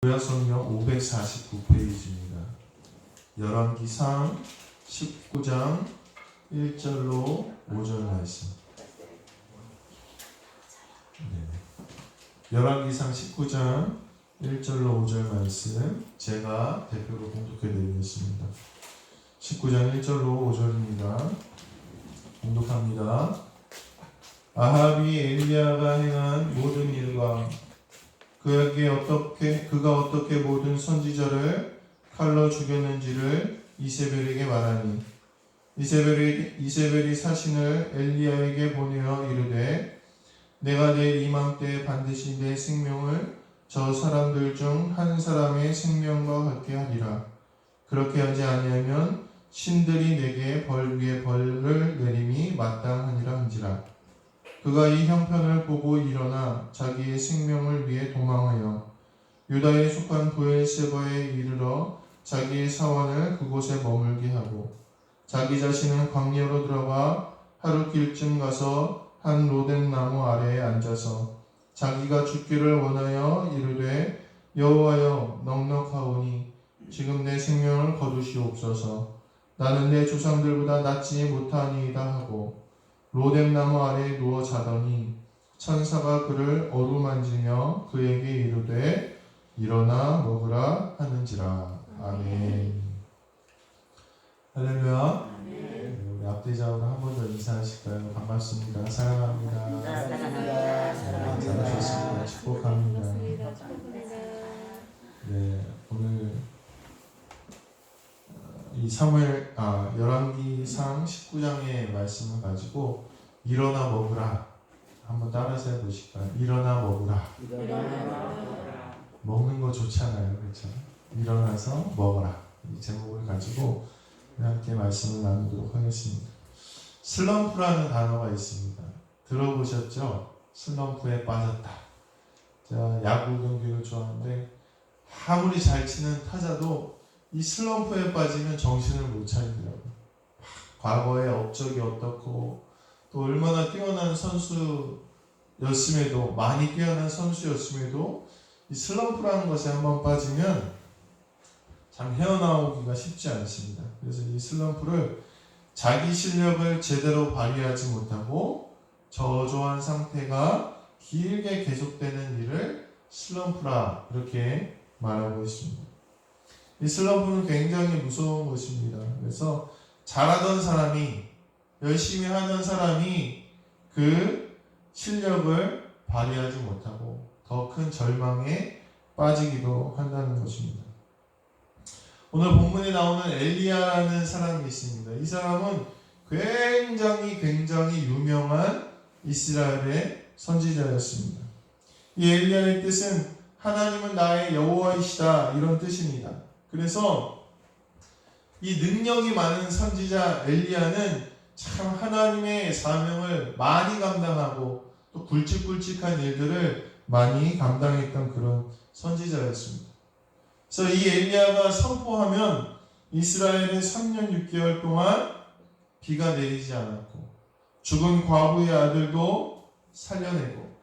구약성경 549페이지입니다. 열왕기상 19장 1절로 5절 말씀. 열왕기상 19장 1절로 5절 말씀 제가 대표로 봉독해 드리겠습니다. 19장 1절로 5절입니다. 봉독합니다. 아합이 엘리야가 행한 모든 일과 그가 어떻게 모든 선지자를 칼로 죽였는지를 이세벨에게 말하니 이세벨이 사신을 엘리야에게 보내어 이르되 내가 내일 이맘때에 반드시 내 생명을 저 사람들 중 한 사람의 생명과 같게 하리라. 그렇게 하지 아니하면 신들이 내게 벌 위에 벌을 내림이 마땅하니라 한지라. 그가 이 형편을 보고 일어나 자기의 생명을 위해 도망하여 유다에 속한 브엘세바에 이르러 자기의 사원을 그곳에 머물게 하고 자기 자신은 광야로 들어가 하루 길쯤 가서 한 로뎀 나무 아래에 앉아서 자기가 죽기를 원하여 이르되 여호와여 넉넉하오니 지금 내 생명을 거두시옵소서. 나는 내 조상들보다 낫지 못하니이다 하고 로뎀 나무 아래에 누워 자더니 천사가 그를 어루만지며 그에게 이르되 일어나 먹으라 하는지라. 아멘. 할렐루야. 우리 앞대장으로 한 번 더 인사하실까요? 반갑습니다. 사랑합니다. 잘하셨습니다. 축복합니다. 네, 오늘 이 열왕기상 19장의 말씀을 가지고 일어나 먹으라 한번 따라서 해보실까요? 일어나 먹으라. 먹는 거 좋잖아요, 그렇죠? 일어나서 먹어라. 이 제목을 가지고 함께 말씀을 나누도록 하겠습니다. 슬럼프라는 단어가 있습니다. 들어보셨죠? 슬럼프에 빠졌다. 제가 야구 경기를 좋아하는데 아무리 잘 치는 타자도 이 슬럼프에 빠지면 정신을 못 차리더라고요. 과거의 업적이 어떻고 또 얼마나 뛰어난 선수였음에도 많이 뛰어난 선수였음에도 이 슬럼프라는 것에 한번 빠지면 참 헤어나오기가 쉽지 않습니다. 그래서 이 슬럼프를 자기 실력을 제대로 발휘하지 못하고 저조한 상태가 길게 계속되는 일을 슬럼프라 이렇게 말하고 있습니다. 이 슬럼프는 굉장히 무서운 것입니다. 그래서 잘하던 사람이 열심히 하던 사람이 그 실력을 발휘하지 못하고 더 큰 절망에 빠지기도 한다는 것입니다. 오늘 본문에 나오는 엘리야라는 사람이 있습니다. 이 사람은 굉장히 유명한 이스라엘의 선지자였습니다. 이 엘리야의 뜻은 하나님은 나의 여호와이시다 이런 뜻입니다. 그래서 이 능력이 많은 선지자 엘리야는 참 하나님의 사명을 많이 감당하고 또 굵직굵직한 일들을 많이 감당했던 그런 선지자였습니다. 그래서 이 엘리야가 선포하면 이스라엘에 3년 6개월 동안 비가 내리지 않았고 죽은 과부의 아들도 살려내고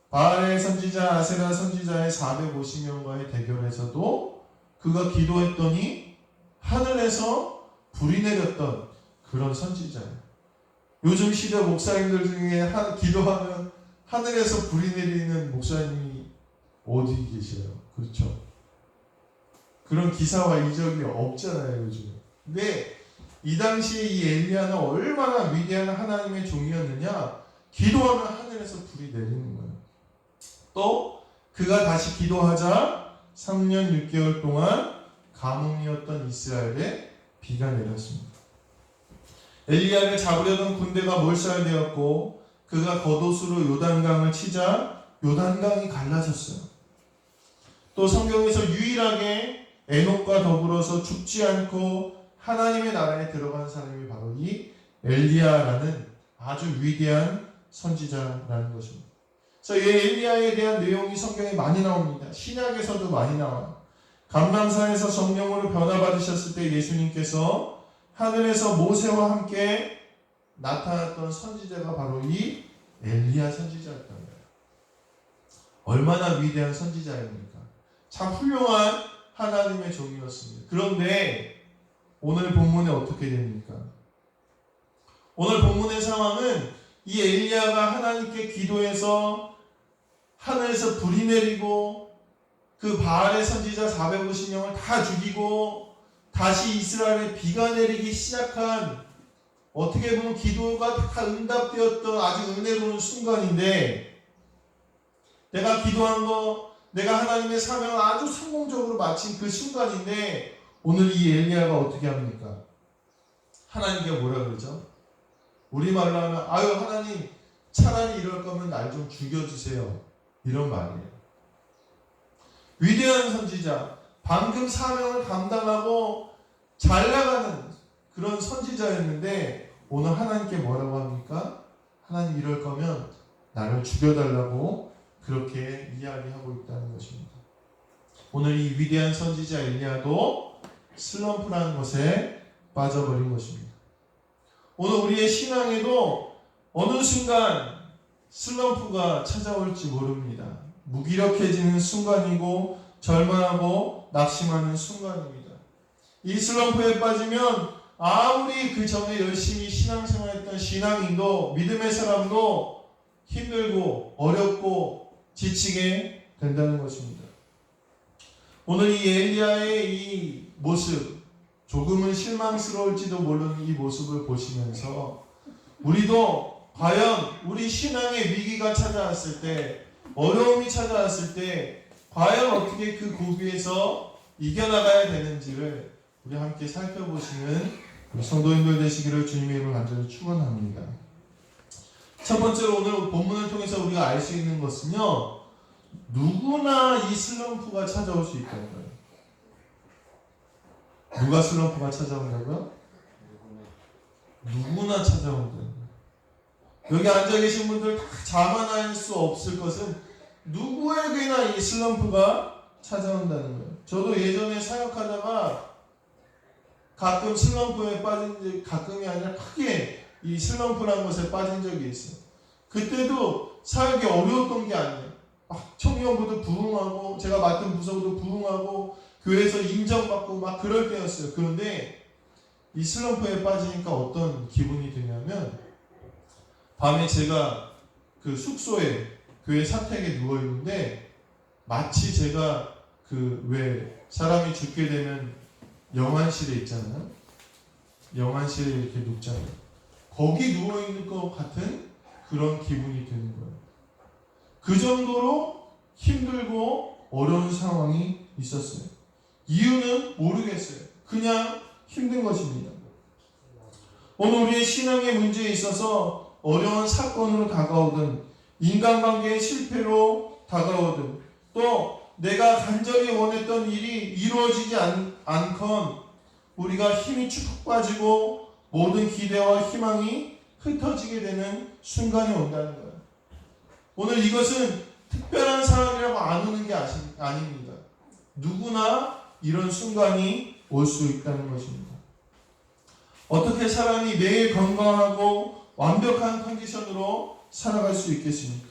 바알의 선지자 아세라 선지자의 450명과의 대결에서도 그가 기도했더니 하늘에서 불이 내렸던 그런 선지자예요. 요즘 시대 목사님들 중에 기도하면 하늘에서 불이 내리는 목사님이 어디 계셔요? 그렇죠? 그런 기사와 이적이 없잖아요, 요즘에. 근데 이 당시에 이 엘리야는 얼마나 위대한 하나님의 종이었느냐? 기도하면 하늘에서 불이 내리는 거예요. 또 그가 다시 기도하자 3년 6개월 동안 가뭄이었던 이스라엘에 비가 내렸습니다. 엘리야를 잡으려던 군대가 몰살되었고 그가 겉옷으로 요단강을 치자 요단강이 갈라졌어요. 또 성경에서 유일하게 에녹과 더불어서 죽지 않고 하나님의 나라에 들어간 사람이 바로 이 엘리야라는 아주 위대한 선지자라는 것입니다. 그래서 이 엘리야에 대한 내용이 성경에 많이 나옵니다. 신약에서도 많이 나와요. 감람산에서 성령으로 변화받으셨을 때 예수님께서 하늘에서 모세와 함께 나타났던 선지자가 바로 이 엘리야 선지자였던 거예요. 얼마나 위대한 선지자입니까? 참 훌륭한 하나님의 종이었습니다. 그런데 오늘 본문에 어떻게 됩니까? 오늘 본문의 상황은 이 엘리야가 하나님께 기도해서 하늘에서 불이 내리고 그 바알의 선지자 450명을 다 죽이고 다시 이스라엘에 비가 내리기 시작한, 어떻게 보면 기도가 다 응답되었던 아주 은혜로운 순간인데, 내가 기도한 거, 내가 하나님의 사명을 아주 성공적으로 마친 그 순간인데, 오늘 이 엘리야가 어떻게 합니까? 하나님께 뭐라 그러죠? 우리말로 하면 아유 하나님, 차라리 이럴 거면 날 좀 죽여주세요, 이런 말이에요. 위대한 선지자, 방금 사명을 감당하고 잘 나가는 그런 선지자였는데 오늘 하나님께 뭐라고 합니까? 하나님 이럴 거면 나를 죽여달라고 그렇게 이야기하고 있다는 것입니다. 오늘 이 위대한 선지자 엘리야도 슬럼프라는 것에 빠져버린 것입니다. 오늘 우리의 신앙에도 어느 순간 슬럼프가 찾아올지 모릅니다. 무기력해지는 순간이고 절망하고 낙심하는 순간입니다. 이 슬럼프에 빠지면 아무리 그 전에 열심히 신앙생활했던 신앙인도, 믿음의 사람도 힘들고 어렵고 지치게 된다는 것입니다. 오늘 이 엘리야의 이 모습, 조금은 실망스러울지도 모르는 이 모습을 보시면서 우리도 과연 우리 신앙의 위기가 찾아왔을 때, 어려움이 찾아왔을 때 과연 어떻게 그 고비에서 이겨나가야 되는지를 우리 함께 살펴보시는 우리 성도님들 되시기를 주님의 이름으로 간절히 축원합니다. 첫 번째로 오늘 본문을 통해서 우리가 알 수 있는 것은요, 누구나 이 슬럼프가 찾아올 수 있다는 거예요. 누가 슬럼프가 찾아온다고요? 누구나 찾아온다는 거예요. 여기 앉아 계신 분들 다 자만할 수 없을 것은 누구에게나 이 슬럼프가 찾아온다는 거예요. 저도 예전에 사역하다가 가끔 슬럼프에 빠진 적, 가끔이 아니라 크게 이 슬럼프라는 것에 빠진 적이 있어요. 그때도 사역이 어려웠던 게 아니에요. 막 청년부도 부흥하고 제가 맡은 부서도 부흥하고 교회에서 인정받고 막 그럴 때였어요. 그런데 이 슬럼프에 빠지니까 어떤 기분이 드냐면, 밤에 제가 그 숙소에 교회 사택에 누워 있는데 마치 제가 그 왜 사람이 죽게 되면 영안실에 있잖아요. 영안실에 이렇게 눕잖아요. 거기 누워 있는 것 같은 그런 기분이 드는 거예요. 그 정도로 힘들고 어려운 상황이 있었어요. 이유는 모르겠어요. 그냥 힘든 것입니다. 오늘 우리의 신앙의 문제에 있어서 어려운 사건으로 다가오든 인간관계의 실패로 다가오든 또 내가 간절히 원했던 일이 이루어지지 않건 우리가 힘이 축 빠지고 모든 기대와 희망이 흩어지게 되는 순간이 온다는 거예요. 오늘 이것은 특별한 사람이라고 안 오는 게 아닙니다. 누구나 이런 순간이 올 수 있다는 것입니다. 어떻게 사람이 매일 건강하고 완벽한 컨디션으로 살아갈 수 있겠습니까?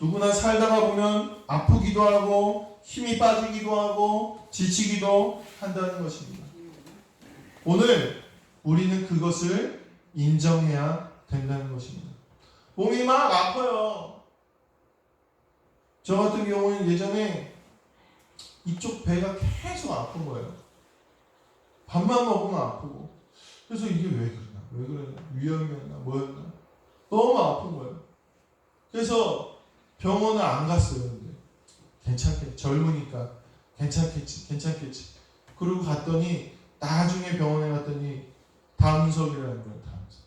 누구나 살다가 보면 아프기도 하고 힘이 빠지기도 하고 지치기도 한다는 것입니다. 오늘 우리는 그것을 인정해야 된다는 것입니다. 몸이 막 아파요. 저 같은 경우는 예전에 이쪽 배가 계속 아픈 거예요. 밥만 먹으면 아프고. 그래서 이게 왜 그러나? 왜 그러나? 위험이었나? 뭐였나? 너무 아픈 거예요. 그래서 병원을 안 갔어요. 근데 괜찮겠지. 젊으니까 괜찮겠지. 그리고 갔더니 나중에 병원에 갔더니 담석이라는 거예요. 담석.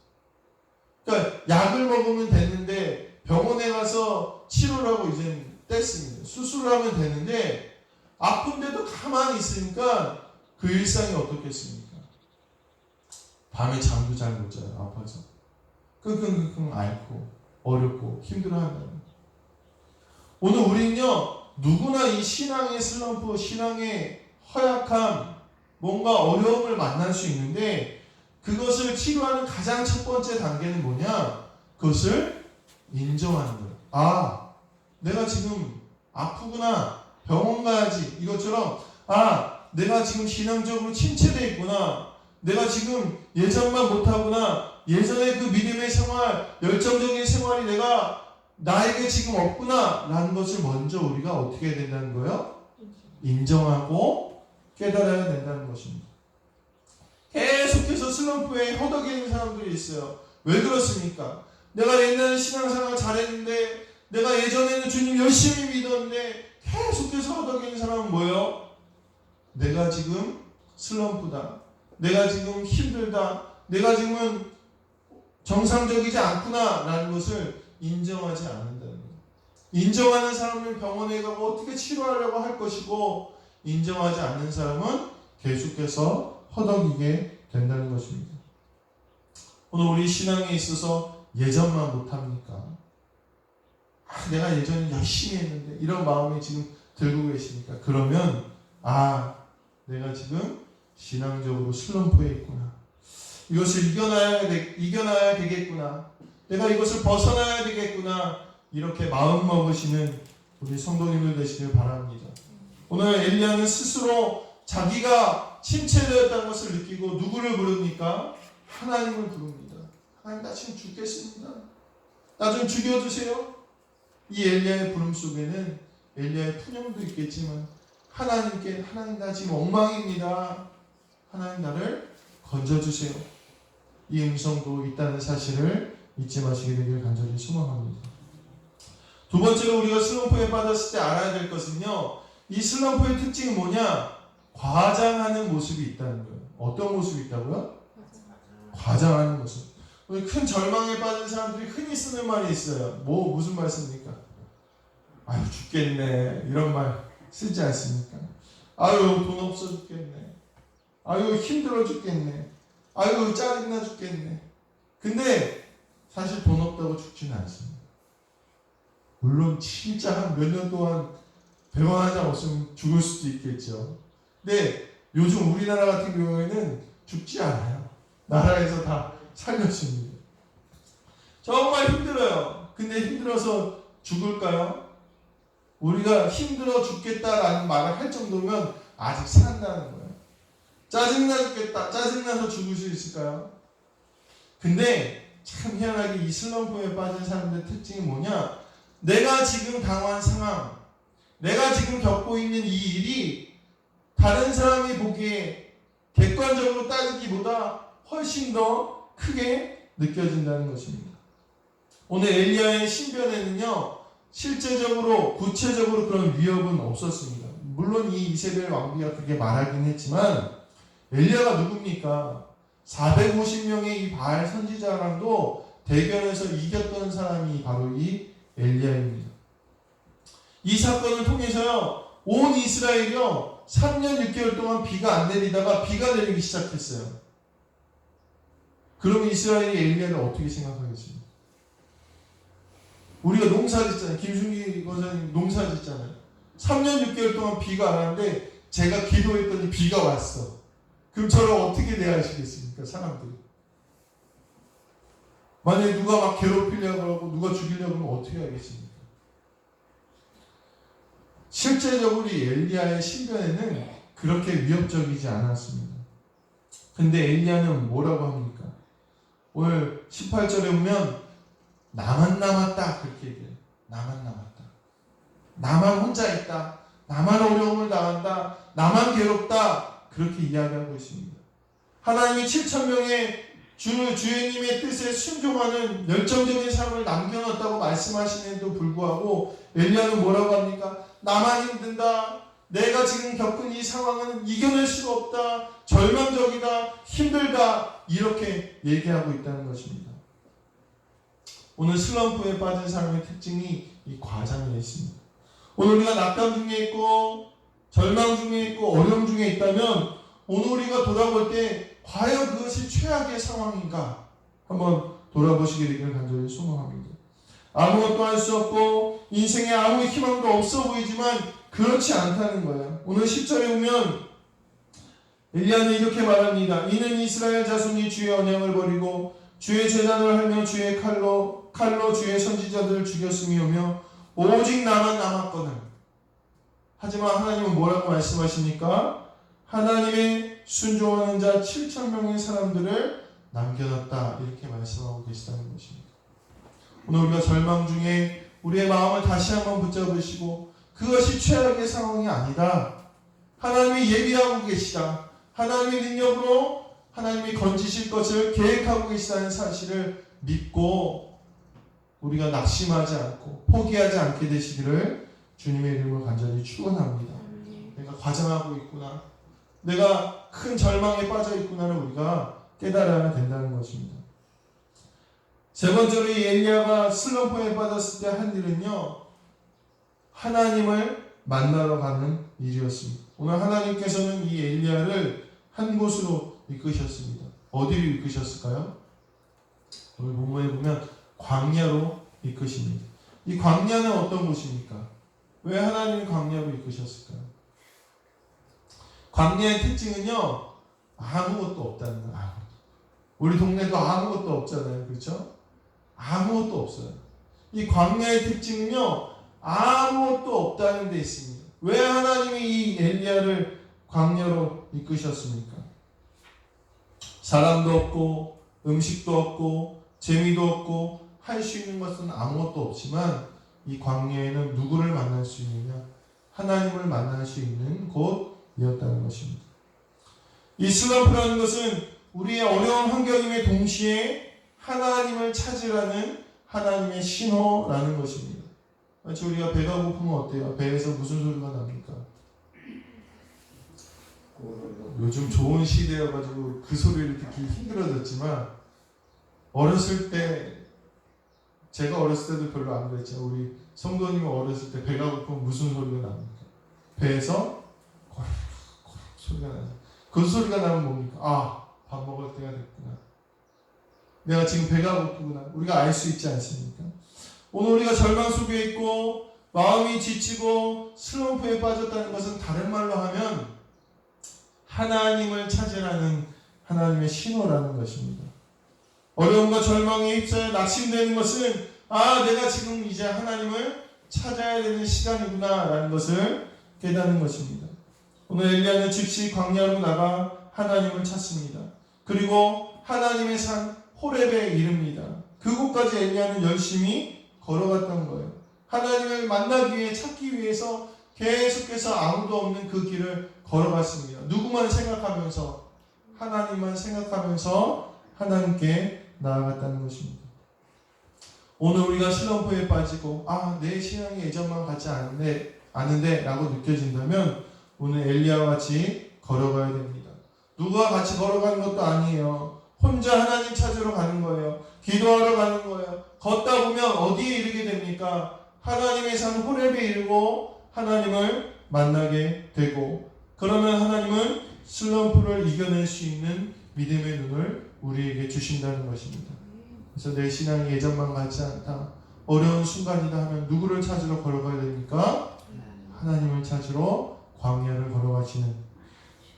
그러니까 약을 먹으면 됐는데 병원에 가서 치료를 하고 이제 뗐습니다. 수술을 하면 되는데 아픈데도 가만히 있으니까 그 일상이 어떻겠습니까? 밤에 잠도 잘 못 자요. 아파서. 끙끙끙끙 앓고 어렵고 힘들어한다는 거예요. 오늘 우리는요, 누구나 이 신앙의 슬럼프, 신앙의 허약함, 뭔가 어려움을 만날 수 있는데 그것을 치료하는 가장 첫 번째 단계는 뭐냐? 그것을 인정하는 거예요. 아, 내가 지금 아프구나, 병원 가야지. 이것처럼 내가 지금 신앙적으로 침체되어 있구나. 내가 지금 예전만 못하구나. 예전에 그 믿음의 생활, 열정적인 생활이 나에게 지금 없구나 라는 것을 먼저 우리가 어떻게 해야 된다는 거예요? 인정하고 깨달아야 된다는 것입니다. 계속해서 슬럼프에 허덕이는 사람들이 있어요. 왜 그렇습니까? 내가 옛날에 신앙생활 잘했는데, 내가 예전에는 주님 열심히 믿었는데 계속해서 허덕이는 사람은 뭐예요? 내가 지금 슬럼프다. 내가 지금 힘들다. 내가 지금은 정상적이지 않구나 라는 것을 인정하지 않는다는 거예요. 인정하는 사람은 병원에 가고 어떻게 치료하려고 할 것이고, 인정하지 않는 사람은 계속해서 허덕이게 된다는 것입니다. 오늘 우리 신앙에 있어서 예전만 못합니까? 내가 예전에 열심히 했는데 이런 마음이 지금 들고 계십니까? 그러면 내가 지금 신앙적으로 슬럼프에 있구나. 이것을 이겨나야 되겠구나. 내가 이것을 벗어나야 되겠구나. 이렇게 마음 먹으시는 우리 성도님들 되시길 바랍니다. 오늘 엘리야는 스스로 자기가 침체되었다는 것을 느끼고 누구를 부릅니까? 하나님을 부릅니다. 하나님, 나 지금 죽겠습니다. 나 좀 죽여주세요. 이 엘리야의 부름 속에는 엘리야의 푸념도 있겠지만 하나님, 나 지금 엉망입니다. 하나님, 나를 건져주세요. 이 음성도 있다는 사실을 잊지 마시게 되길 간절히 소망합니다. 두 번째로 우리가 슬럼프에 빠졌을 때 알아야 될 것은요, 이 슬럼프의 특징이 뭐냐? 과장하는 모습이 있다는 거예요. 어떤 모습이 있다고요? 과장하는 모습. 우리 큰 절망에 빠진 사람들이 흔히 쓰는 말이 있어요. 무슨 말 씁니까? 죽겠네. 이런 말 쓰지 않습니까? 돈 없어 죽겠네. 힘들어 죽겠네. 짜증나 죽겠네. 근데 사실 돈 없다고 죽지는 않습니다. 물론 진짜 한 몇 년 동안 병원 한 장 없으면 죽을 수도 있겠죠. 근데 요즘 우리나라 같은 경우에는 죽지 않아요. 나라에서 다 살려줍니다. 정말 힘들어요. 근데 힘들어서 죽을까요? 우리가 힘들어 죽겠다라는 말을 할 정도면 아직 산다는 거예요. 짜증나 죽겠다. 짜증나서 죽을 수 있을까요? 근데 참 희한하게 이 슬럼프에 빠진 사람들의 특징이 뭐냐? 내가 지금 당한 상황, 내가 지금 겪고 있는 이 일이 다른 사람이 보기에 객관적으로 따지기보다 훨씬 더 크게 느껴진다는 것입니다. 오늘 엘리야의 신변에는요, 실제적으로 구체적으로 그런 위협은 없었습니다. 물론 이 이세벨 왕비가 그렇게 말하긴 했지만 엘리야가 누굽니까? 450명의 이 바알 선지자랑도 대결에서 이겼던 사람이 바로 이 엘리야입니다. 이 사건을 통해서요, 온 이스라엘이요 3년 6개월 동안 비가 안 내리다가 비가 내리기 시작했어요. 그럼 이스라엘이 엘리야를 어떻게 생각하겠습니까? 우리가 농사 짓잖아요. 김순기 권사님 농사 짓잖아요. 3년 6개월 동안 비가 안 왔는데 제가 기도했더니 비가 왔어. 그럼 저를 어떻게 대하시겠습니까? 사람들이. 만약에 누가 막 괴롭히려고 하고 누가 죽이려고 하면 어떻게 하겠습니까? 실제적으로 이 엘리야의 신변에는 그렇게 위협적이지 않았습니다. 근데 엘리야는 뭐라고 합니까? 오늘 18절에 보면 나만 남았다 그렇게 얘기해요. 나만 남았다. 나만 혼자 있다. 나만 어려움을 당한다. 나만 괴롭다. 그렇게 이야기하고 있습니다. 하나님이 7,000명의 주님의 뜻에 순종하는 열정적인 삶을 남겨놨다고 말씀하시는데도 불구하고 엘리야는 뭐라고 합니까? 나만 힘든다. 내가 지금 겪은 이 상황은 이겨낼 수가 없다. 절망적이다. 힘들다. 이렇게 얘기하고 있다는 것입니다. 오늘 슬럼프에 빠진 사람의 특징이 이 과장에 있습니다. 오늘 우리가 낙담 중에 있고 절망 중에 있고 어려움 중에 있다면 오늘 우리가 돌아볼 때 과연 그것이 최악의 상황인가 한번 돌아보시게 되기를 간절히 소망합니다. 아무것도 할 수 없고 인생에 아무 희망도 없어 보이지만 그렇지 않다는 거예요. 오늘 10절에 보면 엘리야는 이렇게 말합니다. 이는 이스라엘 자손이 주의 언약을 버리고 주의 제단을 하며 주의 칼로 주의 선지자들을 죽였음이오며 오직 나만 남았거늘. 하지만 하나님은 뭐라고 말씀하십니까? 하나님의 순종하는 자 7,000명의 사람들을 남겨놨다. 이렇게 말씀하고 계시다는 것입니다. 오늘 우리가 절망 중에 우리의 마음을 다시 한번 붙잡으시고 그것이 최악의 상황이 아니다. 하나님이 예비하고 계시다. 하나님의 능력으로 하나님이 건지실 것을 계획하고 계시다는 사실을 믿고 우리가 낙심하지 않고 포기하지 않게 되시기를 주님의 이름으로 간절히 축원합니다. 내가 과장하고 있구나. 내가 큰 절망에 빠져 있구나를 우리가 깨달아야 된다는 것입니다. 세 번째로 이 엘리야가 슬럼프에 빠졌을 때 한 일은요, 하나님을 만나러 가는 일이었습니다. 오늘 하나님께서는 이 엘리야를 한 곳으로 이끄셨습니다. 어디로 이끄셨을까요? 오늘 본문에 보면 광야로 이끄십니다. 이 광야는 어떤 곳입니까? 왜 하나님이 광야로 이끄셨을까요? 광야의 특징은요, 아무것도 없다는 거예요. 아무것도. 우리 동네도 아무것도 없잖아요. 그렇죠? 아무것도 없어요. 이 광야의 특징은요, 아무것도 없다는 데 있습니다. 왜 하나님이 이 엘리야를 광야로 이끄셨습니까? 사람도 없고 음식도 없고 재미도 없고 할 수 있는 것은 아무것도 없지만 이 광야에는 누구를 만날 수 있느냐? 하나님을 만날 수 있는 곳이었다는 것입니다. 이 슬럼프라는 것은 우리의 어려운 환경임에 동시에 하나님을 찾으라는 하나님의 신호라는 것입니다. 마치 우리가 배가 고프면 어때요? 배에서 무슨 소리가 납니까? 요즘 좋은 시대여가지고 그 소리를 듣기 힘들어졌지만 어렸을 때 제가 어렸을 때도 별로 안 그랬죠. 우리 성도님이 어렸을 때 배가 고프면 무슨 소리가 납니까? 배에서 고르륵 소리가 나죠. 그 소리가 나면 뭡니까? 아, 밥 먹을 때가 됐구나. 내가 지금 배가 고프구나. 우리가 알 수 있지 않습니까? 오늘 우리가 절망 속에 있고 마음이 지치고 슬럼프에 빠졌다는 것은 다른 말로 하면 하나님을 찾으라는 하나님의 신호라는 것입니다. 어려움과 절망에 휩싸여 낙심되는 것은 내가 지금 이제 하나님을 찾아야 되는 시간이구나 라는 것을 깨닫는 것입니다. 오늘 엘리야는 즉시 광야로 나가 하나님을 찾습니다. 그리고 하나님의 산 호렙에 이릅니다. 그곳까지 엘리야는 열심히 걸어갔던 거예요. 하나님을 만나기 위해 찾기 위해서 계속해서 아무도 없는 그 길을 걸어갔습니다. 누구만 생각하면서 하나님만 생각하면서 하나님께 나아갔다는 것입니다. 오늘 우리가 슬럼프에 빠지고 내 신앙이 예전만 같지 않은데 라고 느껴진다면 오늘 엘리야와 같이 걸어가야 됩니다. 누가 같이 걸어가는 것도 아니에요. 혼자 하나님 찾으러 가는 거예요. 기도하러 가는 거예요. 걷다 보면 어디에 이르게 됩니까? 하나님의 산 호렙에 이르고 하나님을 만나게 되고, 그러면 하나님은 슬럼프를 이겨낼 수 있는 믿음의 눈을 우리에게 주신다는 것입니다. 그래서 내 신앙이 예전만 같지 않다, 어려운 순간이다 하면 누구를 찾으러 걸어가야 됩니까? 하나님을 찾으러 광야를 걸어가시는,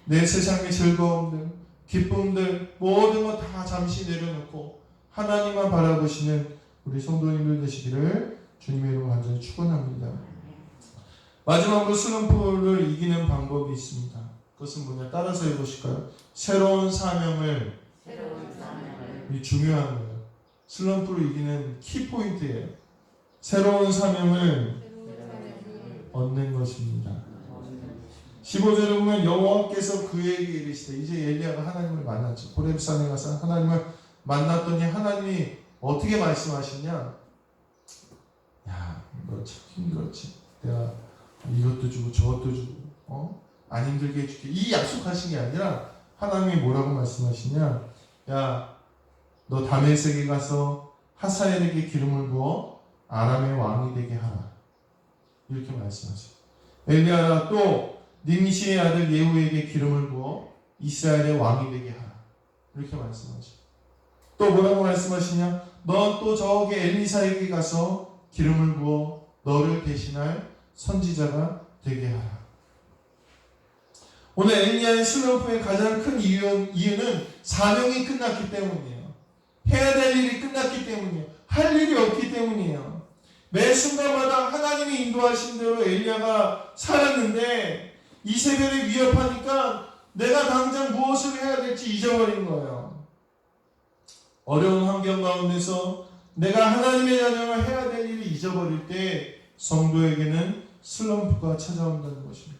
내 세상의 즐거움들, 기쁨들 모든 것 다 잠시 내려놓고 하나님만 바라보시는 우리 성도님들 되시기를 주님의 이름으로 간절히 축원합니다. 마지막으로 슬럼프를 이기는 방법이 있습니다. 그것은 뭐냐? 따라서 해보실까요? 새로운 사명을. 이 중요한 거예요. 슬럼프를 이기는 키포인트예요. 새로운 사명을 얻는 것입니다. 15절에 보면 여호와께서 그에게 이르시되, 이제 엘리야가 하나님을 만났죠. 호렙산에 가서 하나님을 만났더니 하나님이 어떻게 말씀하시냐? 야, 너 참 힘들었지. 내가 이것도 주고 저것도 주고 안 힘들게 해줄게. 이 약속하신 게 아니라 하나님이 뭐라고 말씀하시냐? 야, 너 다메섹에 가서 하사엘에게 기름을 부어 아람의 왕이 되게 하라. 이렇게 말씀하세요. 엘리야가 또 님시의 아들 예후에게 기름을 부어 이스라엘의 왕이 되게 하라. 이렇게 말씀하죠. 또 뭐라고 말씀하시냐? 너 또 저기 엘리사에게 가서 기름을 부어 너를 대신할 선지자가 되게 하라. 오늘 엘리야의 슬럼프의 가장 큰 이유는 사명이 끝났기 때문이에요. 해야 될 일이 끝났기 때문이에요. 할 일이 없기 때문이에요. 매 순간마다 하나님이 인도하신 대로 엘리야가 살았는데 이세벨이 위협하니까 내가 당장 무엇을 해야 될지 잊어버린 거예요. 어려운 환경 가운데서 내가 하나님의 자녀가 해야 될 일을 잊어버릴 때 성도에게는 슬럼프가 찾아온다는 것입니다.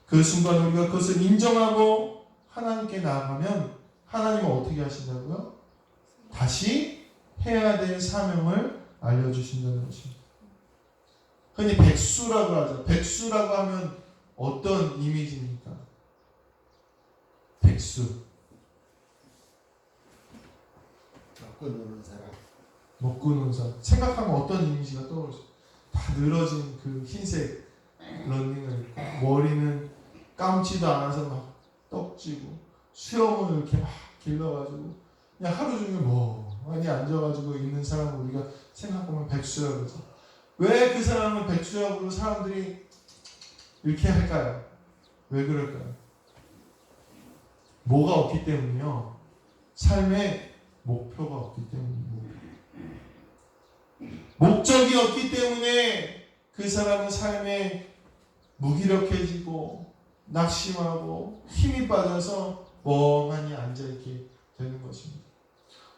그 순간 우리가 그것을 인정하고 하나님께 나아가면 하나님은 어떻게 하신다고요? 다시 해야 될 사명을 알려주신다는 것입니다. 흔히 백수라고 하죠. 백수라고 하면 어떤 이미지입니까? 백수. 먹고 노는 사람. 먹고 노는 사람. 생각하면 어떤 이미지가 떠오르죠? 다 늘어진 그 흰색 러닝을 입고 머리는 감지도 않아서 막 떡지고 수염을 이렇게 막 길러가지고 그냥 하루 종일 멍하니 앉아가지고 있는 사람을 우리가 생각하면 백수라고 그러죠. 왜 그 사람은 백수라고 사람들이 이렇게 할까요? 왜 그럴까요? 뭐가 없기 때문이요. 삶에 목표가 없기 때문입니다. 목적이 없기 때문에 그 사람은 삶에 무기력해지고 낙심하고 힘이 빠져서 멍하니 앉아있게 되는 것입니다.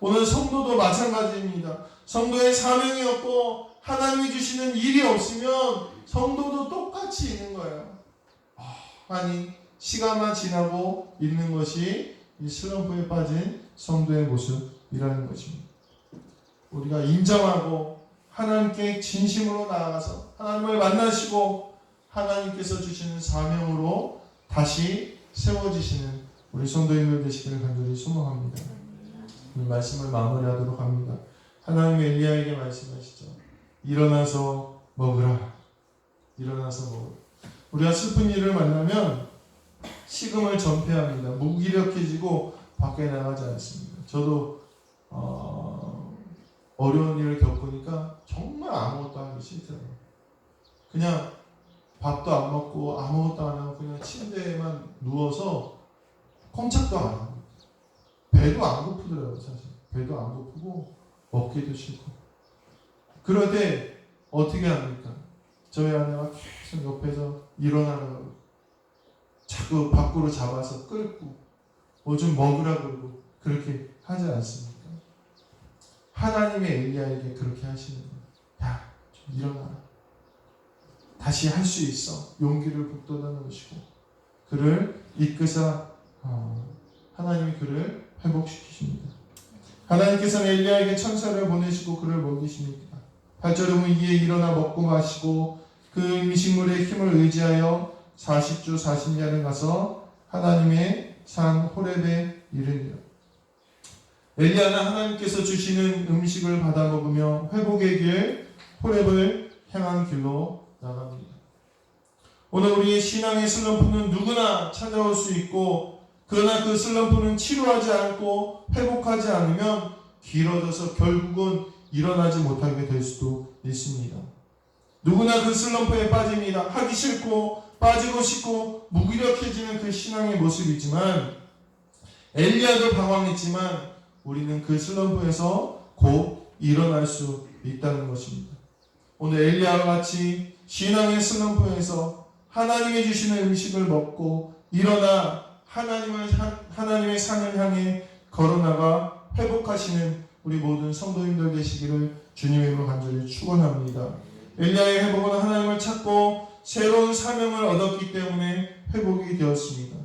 오늘 성도도 마찬가지입니다. 성도의 사명이 없고 하나님이 주시는 일이 없으면 성도도 똑같이 있는 거예요. 아니 시간만 지나고 있는 것이 이 슬럼프에 빠진 성도의 모습이라는 것입니다. 우리가 인정하고 하나님께 진심으로 나아가서 하나님을 만나시고 하나님께서 주시는 사명으로 다시 세워지시는 우리 성도님들 되시기를 간절히 소망합니다. 오늘 말씀을 마무리하도록 합니다. 하나님 엘리야에게 말씀하시죠. 일어나서 먹으라. 일어나서 먹으라. 우리가 슬픈 일을 만나면 식음을 전폐합니다. 무기력해지고 밖에 나가지 않습니다. 저도 어려운 일을 겪으니까 정말 아무것도 하기 싫더라고요. 그냥 밥도 안 먹고 아무것도 안 하고 그냥 침대에만 누워서 꼼짝도 안 하고 배도 안 고프더라고요. 사실 배도 안 고프고 먹기도 싫고 그럴 때 어떻게 합니까? 저희 아내가 계속 옆에서 일어나라고 자꾸 밖으로 잡아서 끌고 뭐 좀 먹으라 그러고 그렇게 하지 않습니까? 하나님의 엘리야에게 그렇게 하시는 거예요. 야, 좀 일어나라. 다시 할 수 있어. 용기를 북돋아 놓으시고 그를 이끄사 하나님이 그를 회복시키십니다. 하나님께서는 엘리야에게 천사를 보내시고 그를 먹이십니다. 8절은 이에 일어나 먹고 마시고 그 음식물의 힘을 의지하여 40주 40년을 가서 하나님의 산 호렙에 이르니라. 엘리야는 하나님께서 주시는 음식을 받아 먹으며 회복의 길 호렙을 향한 길로 나갑니다. 오늘 우리의 신앙의 슬럼프는 누구나 찾아올 수 있고 그러나 그 슬럼프는 치료하지 않고 회복하지 않으면 길어져서 결국은 일어나지 못하게 될 수도 있습니다. 누구나 그 슬럼프에 빠집니다. 하기 싫고 빠지고 싶고 무기력해지는 그 신앙의 모습이지만 엘리야도 방황했지만 우리는 그 슬럼프에서 곧 일어날 수 있다는 것입니다. 오늘 엘리야와 같이 신앙의 슬럼프에서 하나님이 주시는 음식을 먹고 일어나 하나님의 산을 향해 걸어나가 회복하시는 우리 모든 성도님들 되시기를 주님의 이름으로 간절히 축원합니다. 엘리야의 회복은 하나님을 찾고 새로운 사명을 얻었기 때문에 회복이 되었습니다.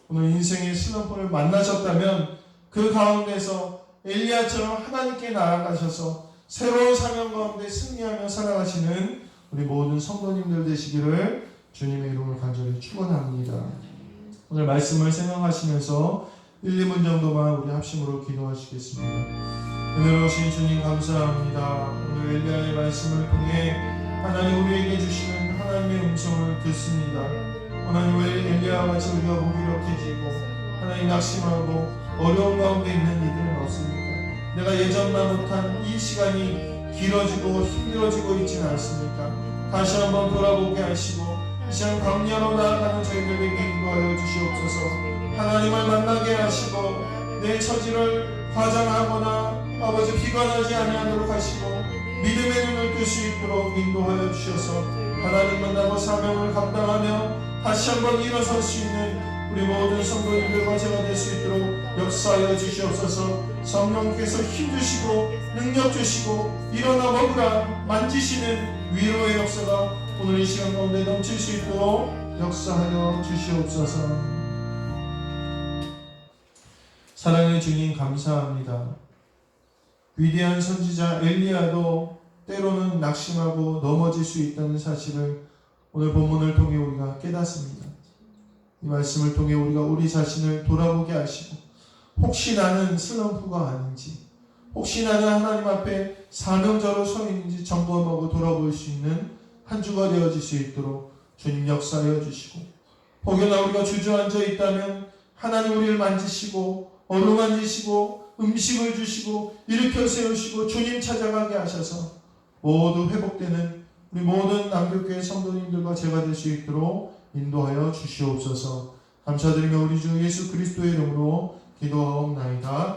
오늘 인생의 슬럼프를 만나셨다면 그 가운데서 엘리야처럼 하나님께 나아가셔서 새로운 사명 가운데 승리하며 살아가시는 우리 모든 성도님들 되시기를 주님의 이름으로 간절히 축원합니다. 오늘 말씀을 생각하시면서 1, 2분 정도만 우리 합심으로 기도하시겠습니다. 은혜로우신 주님 감사합니다. 오늘 엘리야의 말씀을 통해 하나님 우리에게 주시는 하나님의 음성을 듣습니다. 하나님 왜 엘리야와 같이 우리가 무기력해지고 하나님 낙심하고 어려운 가운데 있는 이들은 없습니까? 내가 예전만 못한 이 시간이 길어지고 힘들어지고 있지는 않습니까? 다시 한번 돌아보게 하시고 이 시간 광야로 나아가는 저희들에게 인도하여 주시옵소서. 하나님을 만나게 하시고 내 처지를 과장하거나 아버지 비관하지 아니하도록 하시고 믿음의 눈을 뜰 수 있도록 인도하여 주셔서 하나님 만나고 사명을 감당하며 다시 한번 일어설 수 있는 우리 모든 성도님들과 제가 될 수 있도록 역사하여 주시옵소서. 성령께서 힘주시고 능력 주시고 일어나 먹으라 만지시는 위로의 역사가 오늘 이 시간 가운데 넘칠 수 있도록 역사하여 주시옵소서. 사랑의 주님 감사합니다. 위대한 선지자 엘리야도 때로는 낙심하고 넘어질 수 있다는 사실을 오늘 본문을 통해 우리가 깨닫습니다. 이 말씀을 통해 우리가 우리 자신을 돌아보게 하시고 혹시 나는 슬럼프가 아닌지, 혹시 나는 하나님 앞에 사명자로 서 있는지 점검하고 돌아볼 수 있는 한 주가 되어질 수 있도록 주님 역사하여 주시고, 혹여나 우리가 주저앉아 있다면 하나님 우리를 만지시고 어루만지시고 음식을 주시고 일으켜 세우시고 주님 찾아가게 하셔서 모두 회복되는 우리 모든 남교교회 성도님들과 제가 될 수 있도록 인도하여 주시옵소서. 감사드리며 우리 주 예수 그리스도의 이름으로 기도하옵나이다.